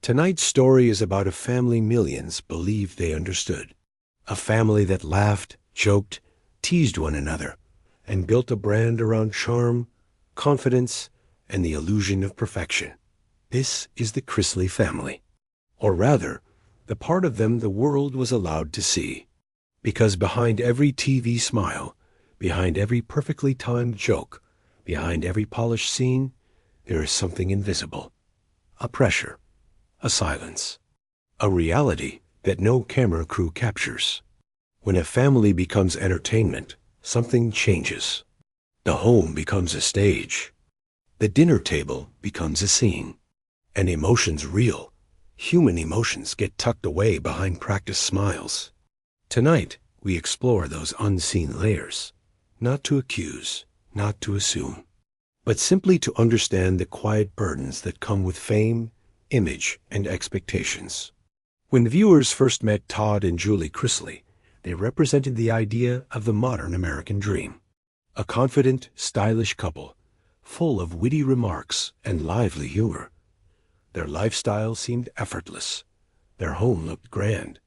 Tonight's story is about a family millions believed they understood. A family that laughed, joked, teased one another, and built a brand around charm, confidence, and the illusion of perfection. This is the Chrisley family. Or rather, the part of them the world was allowed to see. Because behind every TV smile, behind every perfectly timed joke, behind every polished scene, there is something invisible. A pressure, a silence, a reality that no camera crew captures. When a family becomes entertainment, something changes. The home becomes a stage. The dinner table becomes a scene. And emotions real, human emotions get tucked away behind practiced smiles. Tonight, we explore those unseen layers, not to accuse, not to assume, but simply to understand the quiet burdens that come with fame, image, and expectations. When viewers first met Todd and Julie Chrisley, they represented the idea of the modern American dream. A confident, stylish couple, full of witty remarks and lively humor. Their lifestyle seemed effortless. Their home looked grand.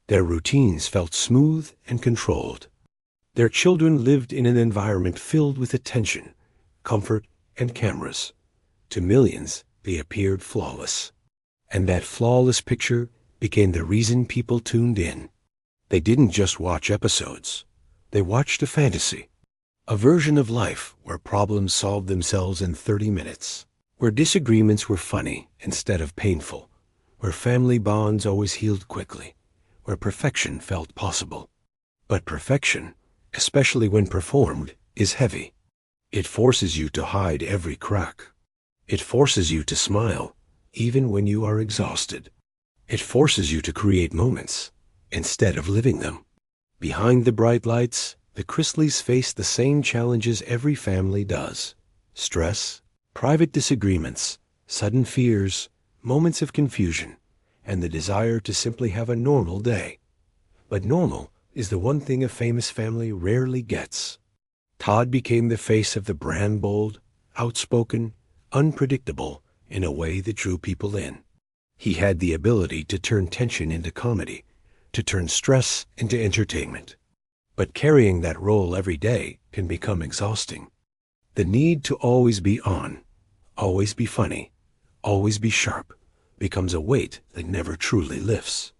Their routines felt smooth and controlled. Their children lived in an environment filled with attention, comfort, and cameras. To millions, they appeared flawless. And that flawless picture became the reason people tuned in. They didn't just watch episodes. They watched a fantasy. A version of life where problems solved themselves in 30 minutes. Where disagreements were funny instead of painful. Where family bonds always healed quickly. Where perfection felt possible. But perfection, especially when performed, is heavy. It forces you to hide every crack. It forces you to smile, even when you are exhausted. It forces you to create moments, instead of living them. Behind the bright lights, the Chrisleys face the same challenges every family does. Stress, private disagreements, sudden fears, moments of confusion, and the desire to simply have a normal day. But normal is the one thing a famous family rarely gets. Todd became the face of the brand, bold, outspoken, unpredictable in a way that drew people in. He had the ability to turn tension into comedy, to turn stress into entertainment. But carrying that role every day can become exhausting. The need to always be on, always be funny, always be sharp, becomes a weight that never truly lifts.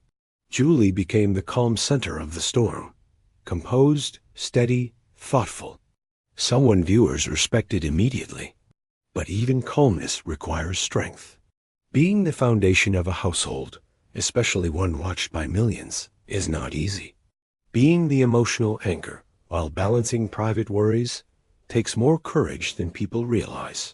Julie became the calm center of the storm, composed, steady, thoughtful. Someone viewers respected immediately. But even calmness requires strength. Being the foundation of a household, especially one watched by millions, is not easy. Being the emotional anchor while balancing private worries takes more courage than people realize.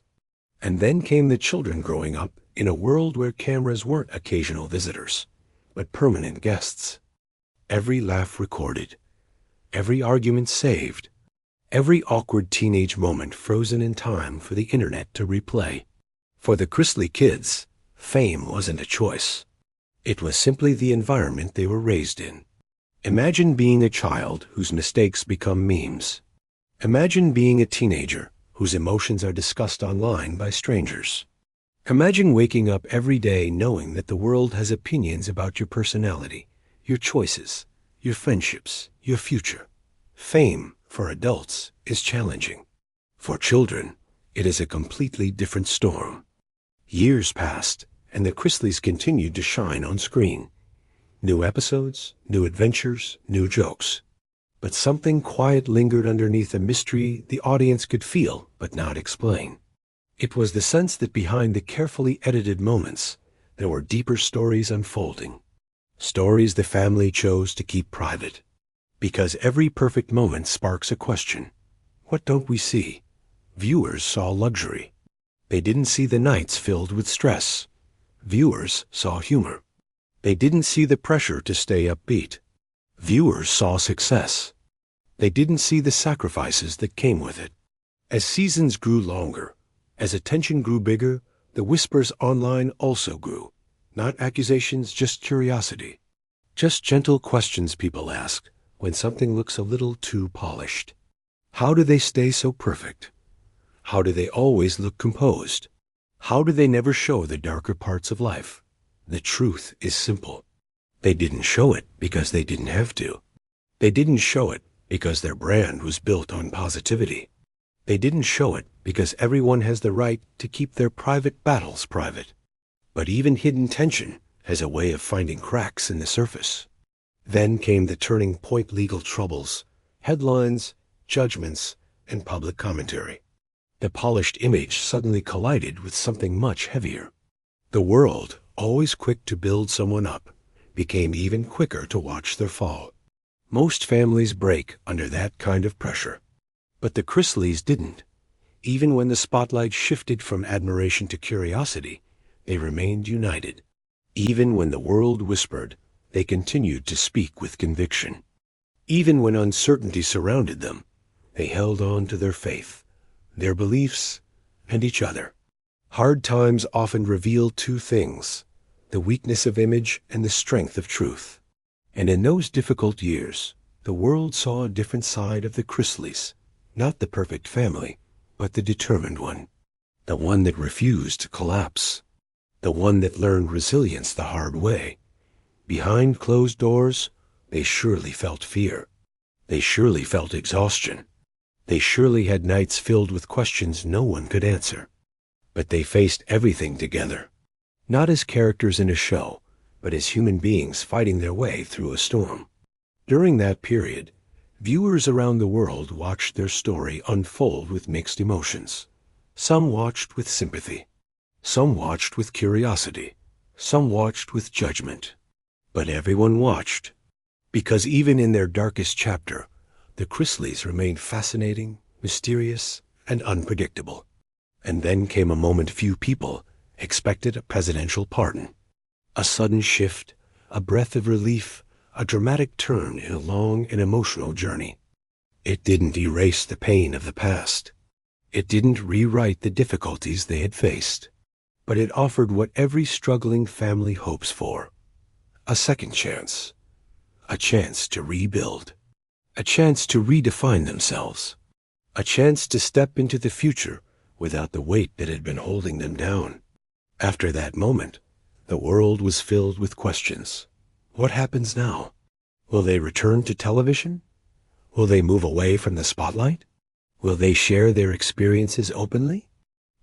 And then came the children growing up in a world where cameras weren't occasional visitors, but permanent guests. Every laugh recorded, every argument saved, every awkward teenage moment frozen in time for the internet to replay. For the Chrisley kids, fame wasn't a choice. It was simply the environment they were raised in. Imagine being a child whose mistakes become memes. Imagine being a teenager whose emotions are discussed online by strangers. Imagine waking up every day knowing that the world has opinions about your personality, your choices, your friendships, your future. Fame, for adults, is challenging. For children, it is a completely different storm. Years passed, and the Chrisleys continued to shine on screen. New episodes, new adventures, new jokes. But something quiet lingered underneath a mystery the audience could feel but not explain. It was the sense that behind the carefully edited moments, there were deeper stories unfolding. Stories the family chose to keep private. Because every perfect moment sparks a question. What don't we see? Viewers saw luxury. They didn't see the nights filled with stress. Viewers saw humor. They didn't see the pressure to stay upbeat. Viewers saw success. They didn't see the sacrifices that came with it. As seasons grew longer, as attention grew bigger, the whispers online also grew. Not accusations, just curiosity. Just gentle questions people ask when something looks a little too polished. How do they stay so perfect? How do they always look composed? How do they never show the darker parts of life? The truth is simple. They didn't show it because they didn't have to. They didn't show it because their brand was built on positivity. They didn't show it because everyone has the right to keep their private battles private. But even hidden tension has a way of finding cracks in the surface. Then came the turning point: legal troubles, headlines, judgments, and public commentary. The polished image suddenly collided with something much heavier. The world, always quick to build someone up, became even quicker to watch their fall. Most families break under that kind of pressure. But the Chrisleys didn't. Even when the spotlight shifted from admiration to curiosity, they remained united. Even when the world whispered, they continued to speak with conviction. Even when uncertainty surrounded them, they held on to their faith, their beliefs, and each other. Hard times often reveal two things: the weakness of image and the strength of truth. And in those difficult years, the world saw a different side of the Chrisleys. Not the perfect family, but the determined one. The one that refused to collapse. The one that learned resilience the hard way. Behind closed doors, they surely felt fear. They surely felt exhaustion. They surely had nights filled with questions no one could answer. But they faced everything together. Not as characters in a show, but as human beings fighting their way through a storm. During that period, viewers around the world watched their story unfold with mixed emotions. Some watched with sympathy. Some watched with curiosity. Some watched with judgment. But everyone watched, because even in their darkest chapter, the Chrisleys remained fascinating, mysterious, and unpredictable. And then came a moment few people expected: a presidential pardon. A sudden shift, a breath of relief, a dramatic turn in a long and emotional journey. It didn't erase the pain of the past. It didn't rewrite the difficulties they had faced. But it offered what every struggling family hopes for: a second chance. A chance to rebuild. A chance to redefine themselves. A chance to step into the future without the weight that had been holding them down. After that moment, the world was filled with questions. What happens now? Will they return to television? Will they move away from the spotlight? Will they share their experiences openly?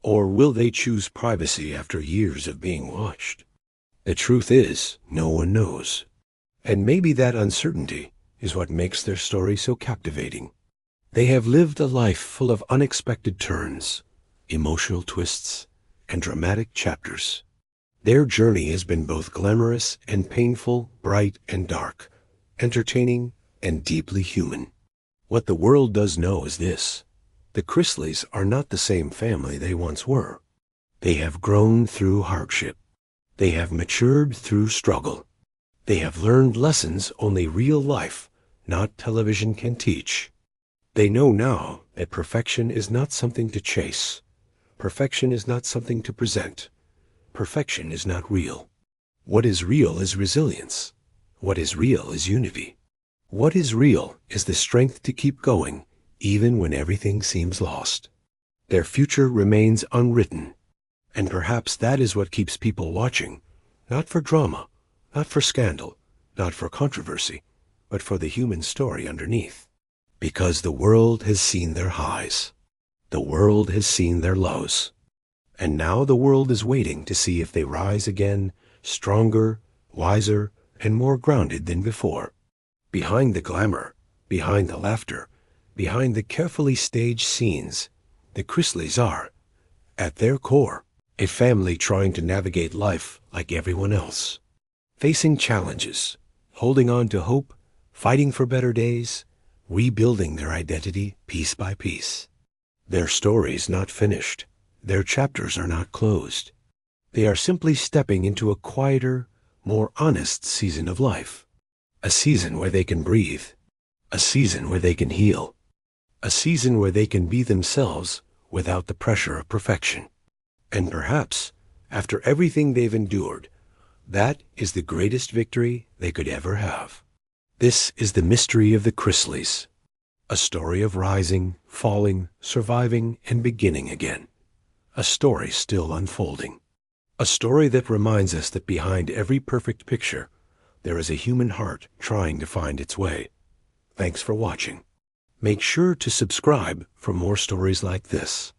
Or will they choose privacy after years of being watched? The truth is, no one knows. And maybe that uncertainty is what makes their story so captivating. They have lived a life full of unexpected turns, emotional twists, and dramatic chapters. Their journey has been both glamorous and painful, bright and dark, entertaining and deeply human. What the world does know is this: the Chrisleys are not the same family they once were. They have grown through hardship. They have matured through struggle. They have learned lessons only real life, not television, can teach. They know now that perfection is not something to chase. Perfection is not something to present. Perfection is not real. What is real is resilience. What is real is unity. What is real is the strength to keep going, even when everything seems lost. Their future remains unwritten, and perhaps that is what keeps people watching, not for drama, not for scandal, not for controversy, but for the human story underneath. Because the world has seen their highs. The world has seen their lows. And now the world is waiting to see if they rise again, stronger, wiser, and more grounded than before. Behind the glamour, behind the laughter, behind the carefully staged scenes, the Chrisleys are, at their core, a family trying to navigate life like everyone else. Facing challenges, holding on to hope, fighting for better days, rebuilding their identity piece by piece. Their story's not finished. Their chapters are not closed. They are simply stepping into a quieter, more honest season of life. A season where they can breathe. A season where they can heal. A season where they can be themselves without the pressure of perfection. And perhaps, after everything they've endured, that is the greatest victory they could ever have. This is the mystery of the Chrisleys. A story of rising, falling, surviving, and beginning again. A story still unfolding. A story that reminds us that behind every perfect picture, there is a human heart trying to find its way. Thanks for watching. Make sure to subscribe for more stories like this.